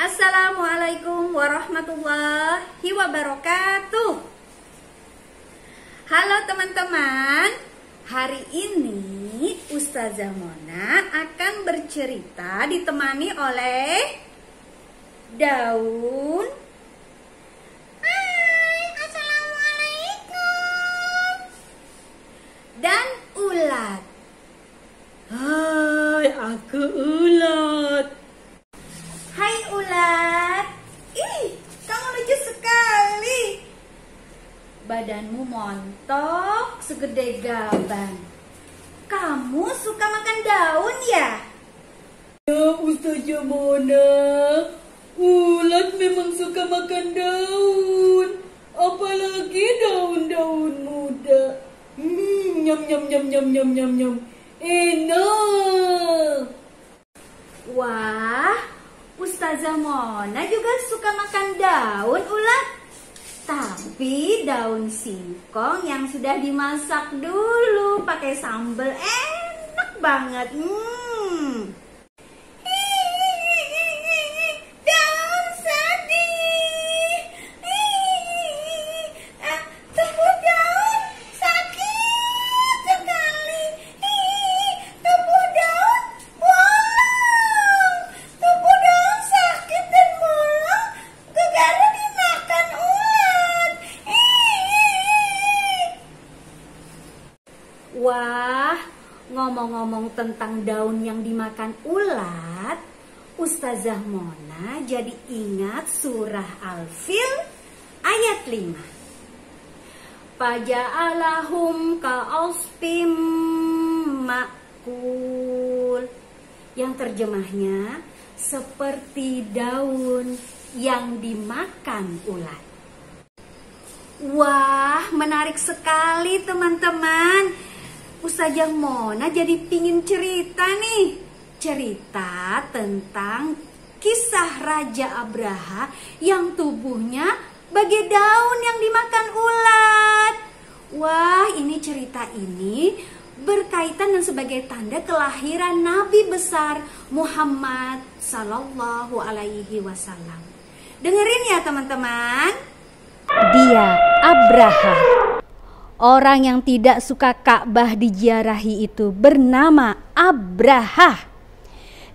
Assalamualaikum warahmatullahi wabarakatuh. Halo teman-teman, hari ini Ustazah Mona akan bercerita ditemani oleh Daun. Hai, Assalamualaikum. Dan Ulat. Hai, aku Ulat. Hai Ulat. Ih, kamu lucu sekali. Badanmu montok segede gaban. Kamu suka makan daun ya? Ya Ustazah Mona, Ulat memang suka makan daun. Apalagi daun-daun muda. Nyam nyam nyam nyam nyam nyam nyam. Enak. Wah, Ustazah Mona juga suka makan daun Ulat. Tapi daun singkong yang sudah dimasak dulu pakai sambal enak banget. Daun sedih. Tubuh daun sakit sekali. Tubuh daun bolong. Tubuh daun sakit dan bolong. Gara-gara dimakan ulat. Wah, ngomong-ngomong tentang daun yang dimakan ulat, Ustazah Mona jadi ingat surah Al-Fil ayat 5. Faja'alahum ka'asfim ma'kul. Yang terjemahnya seperti daun yang dimakan ulat. Wah, menarik sekali teman-teman. Ustazah Mona jadi pingin cerita nih. Cerita tentang kisah Raja Abraha yang tubuhnya bagai daun yang dimakan ulat. Wah, ini cerita ini berkaitan dan sebagai tanda kelahiran Nabi besar Muhammad Sallallahu Alaihi Wasallam. Dengerin ya teman-teman. Dia Abraha. Orang yang tidak suka Ka'bah diziarahi itu bernama Abraha.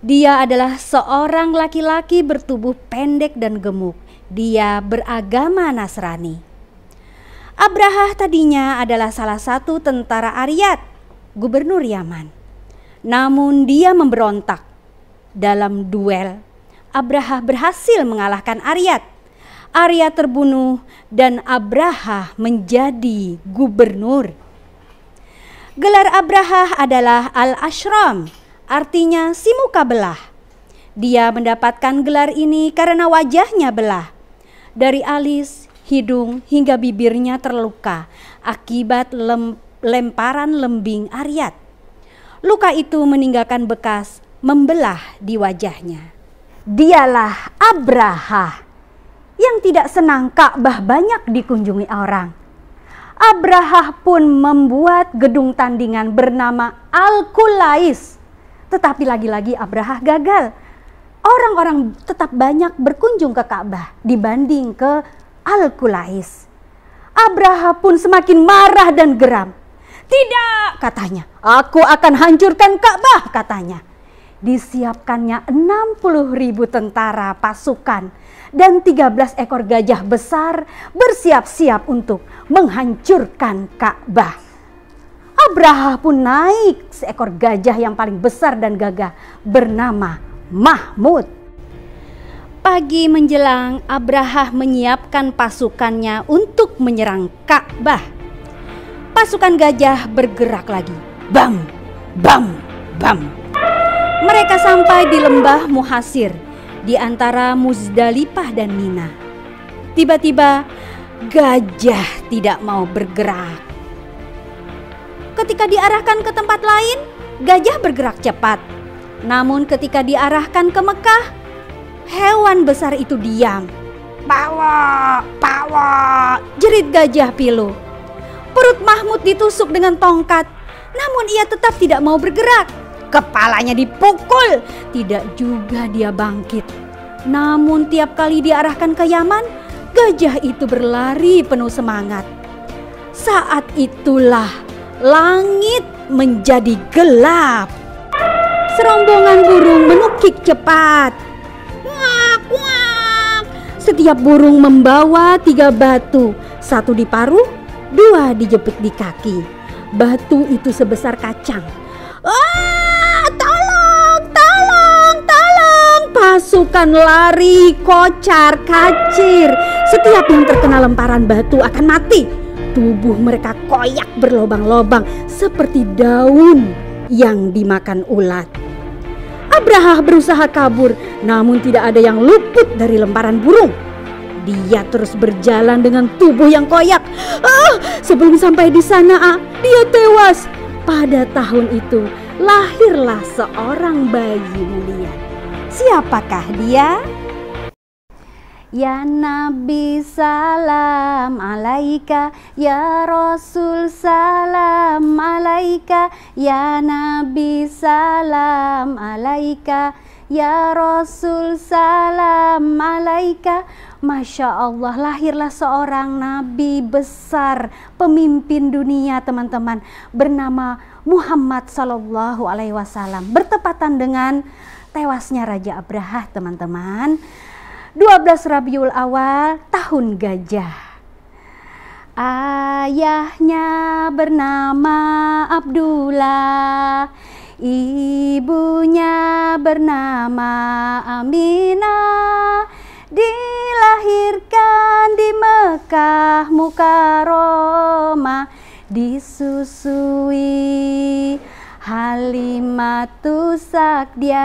Dia adalah seorang laki-laki bertubuh pendek dan gemuk. Dia beragama Nasrani. Abraha tadinya adalah salah satu tentara Aryat, gubernur Yaman. Namun dia memberontak. Dalam duel, Abraha berhasil mengalahkan Aryat. Arya terbunuh dan Abraha menjadi gubernur. Gelar Abraha adalah Al-Ashram, artinya si muka belah. Dia mendapatkan gelar ini karena wajahnya belah. Dari alis, hidung hingga bibirnya terluka akibat lemparan lembing Aryat. Luka itu meninggalkan bekas membelah di wajahnya. Dialah Abraha yang tidak senang Ka'bah banyak dikunjungi orang. Abraha pun membuat gedung tandingan bernama Al-Qulais. Tetapi lagi-lagi Abraha gagal. Orang-orang tetap banyak berkunjung ke Ka'bah dibanding ke Al-Qulais. Abraha pun semakin marah dan geram. Tidak, katanya, aku akan hancurkan Ka'bah, katanya. Disiapkannya 60.000 tentara pasukan dan 13 ekor gajah besar bersiap-siap untuk menghancurkan Ka'bah. Abraha pun naik seekor gajah yang paling besar dan gagah bernama Mahmud. Pagi menjelang, Abraha menyiapkan pasukannya untuk menyerang Ka'bah. Pasukan gajah bergerak lagi. Bam, bam, bam. Mereka sampai di lembah Muhasir di antara Muzdalifah dan Mina. Tiba-tiba gajah tidak mau bergerak. Ketika diarahkan ke tempat lain, gajah bergerak cepat. Namun ketika diarahkan ke Mekah, hewan besar itu diam. Pawa, pawa, jerit gajah pilu. Perut Mahmud ditusuk dengan tongkat, namun ia tetap tidak mau bergerak. Kepalanya dipukul, tidak juga dia bangkit. Namun tiap kali diarahkan ke Yaman, gajah itu berlari penuh semangat. Saat itulah langit menjadi gelap. Serombongan burung menukik cepat. Kuak, kuak. Setiap burung membawa 3 batu, 1 di paruh, 2 dijepit di kaki. Batu itu sebesar kacang. Tolong, tolong, tolong. Pasukan lari kocar kacir. Setiap yang terkena lemparan batu akan mati. Tubuh mereka koyak berlobang-lobang seperti daun yang dimakan ulat. Abraha berusaha kabur, namun tidak ada yang luput dari lemparan burung. Dia terus berjalan dengan tubuh yang koyak. Sebelum sampai di sana, dia tewas. Pada tahun itu lahirlah seorang bayi mulia. Siapakah dia? Ya Nabi salam alaika, ya Rasul salam alaika, ya Nabi salam alaika, ya Rasul salam alaika. Masya Allah, lahirlah seorang nabi besar, pemimpin dunia teman-teman, bernama Muhammad Sallallahu Alaihi Wasallam. Bertepatan dengan tewasnya Raja Abraha teman-teman. 12 Rabiul Awal tahun gajah. Ayahnya bernama Abdullah, ibunya bernama Aminah. Dilahirkan di Mekah Mukarramah, disusui Halimatus Sa'diyah.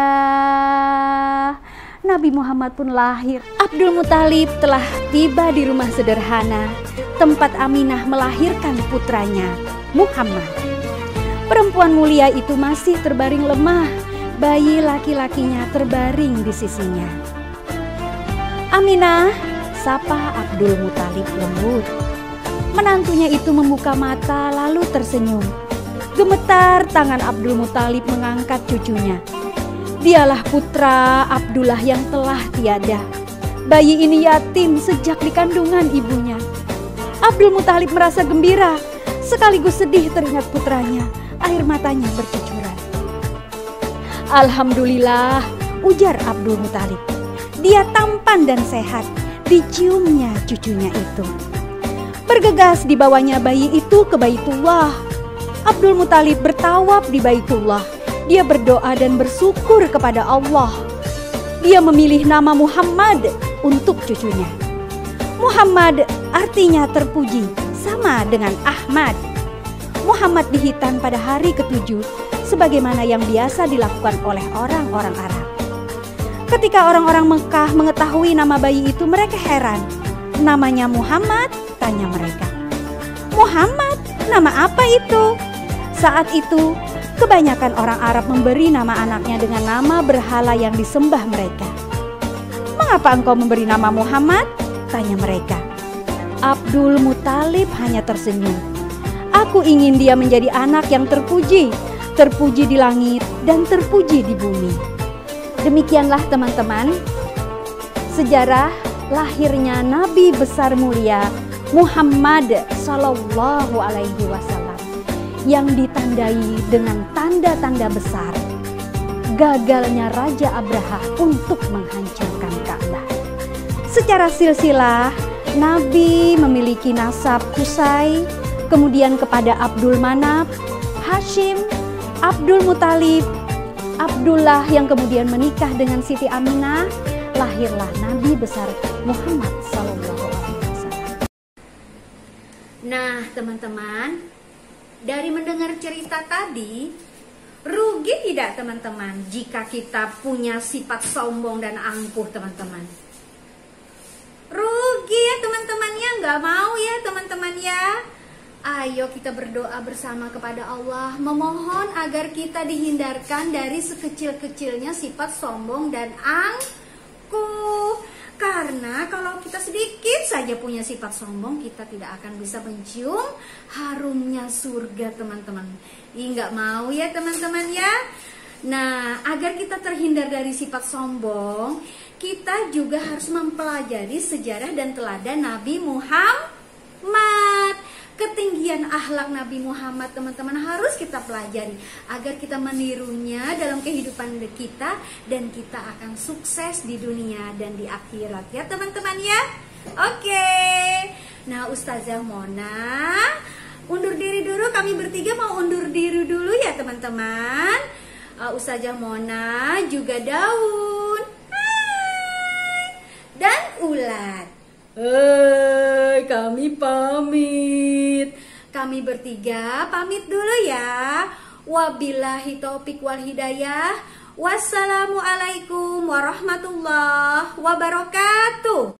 Nabi Muhammad pun lahir. Abdul Muthalib telah tiba di rumah sederhana tempat Aminah melahirkan putranya Muhammad. Perempuan mulia itu masih terbaring lemah. Bayi laki-lakinya terbaring di sisinya. Aminah, sapa Abdul Muthalib lembut. Menantunya itu membuka mata lalu tersenyum. Gemetar tangan Abdul Muthalib mengangkat cucunya. Dialah putra Abdullah yang telah tiada. Bayi ini yatim sejak di kandungan ibunya. Abdul Muthalib merasa gembira, sekaligus sedih teringat putranya. Air matanya bercucuran. Alhamdulillah, ujar Abdul Muthalib. Dia tampan dan sehat, diciumnya cucunya itu. Bergegas dibawanya bayi itu ke Baitullah. Abdul Muthalib bertawaf di Baitullah. Dia berdoa dan bersyukur kepada Allah. Dia memilih nama Muhammad untuk cucunya. Muhammad artinya terpuji, sama dengan Ahmad. Muhammad dihitan pada hari ke-7, sebagaimana yang biasa dilakukan oleh orang-orang Arab. Ketika orang-orang Mekah mengetahui nama bayi itu, mereka heran. Namanya Muhammad? Tanya mereka. Muhammad? Nama apa itu? Saat itu, kebanyakan orang Arab memberi nama anaknya dengan nama berhala yang disembah mereka. Mengapa engkau memberi nama Muhammad? Tanya mereka. Abdul Muthalib hanya tersenyum. Aku ingin dia menjadi anak yang terpuji, terpuji di langit dan terpuji di bumi. Demikianlah teman-teman, sejarah lahirnya Nabi besar mulia Muhammad Sallallahu Alaihi Wasallam yang ditandai dengan tanda-tanda besar. Gagalnya Raja Abraha untuk menghancurkan Ka'bah. Secara silsilah, Nabi memiliki nasab Qusay, kemudian kepada Abdul Manaf, Hashim, Abdul Muthalib, Abdullah yang kemudian menikah dengan Siti Aminah. Lahirlah Nabi besar Muhammad Sallallahu Alaihi Wasallam. Nah teman-teman, dari mendengar cerita tadi, rugi tidak teman-teman jika kita punya sifat sombong dan angkuh teman-teman? Rugi ya teman-teman ya, nggak mau ya teman-teman ya. Ayo kita berdoa bersama kepada Allah, memohon agar kita dihindarkan dari sekecil-kecilnya sifat sombong dan angkuh. Karena kalau kita sedikit saja punya sifat sombong, kita tidak akan bisa mencium harumnya surga teman-teman. Ih, nggak mau ya teman-teman ya. Nah, agar kita terhindar dari sifat sombong, kita kita juga harus mempelajari sejarah dan teladan Nabi Muhammad. Ketinggian akhlak Nabi Muhammad teman-teman harus kita pelajari agar kita menirunya dalam kehidupan kita dan kita akan sukses di dunia dan di akhirat ya teman-teman ya. Oke. Nah, Ustazah Mona undur diri dulu, kami bertiga mau undur diri dulu ya teman-teman. Ustazah Mona juga Daun. Hai. Dan Ulat. Kami pamit. Kami bertiga pamit dulu ya. Wabillahi taufik wal hidayah. Wassalamualaikum warahmatullahi wabarakatuh.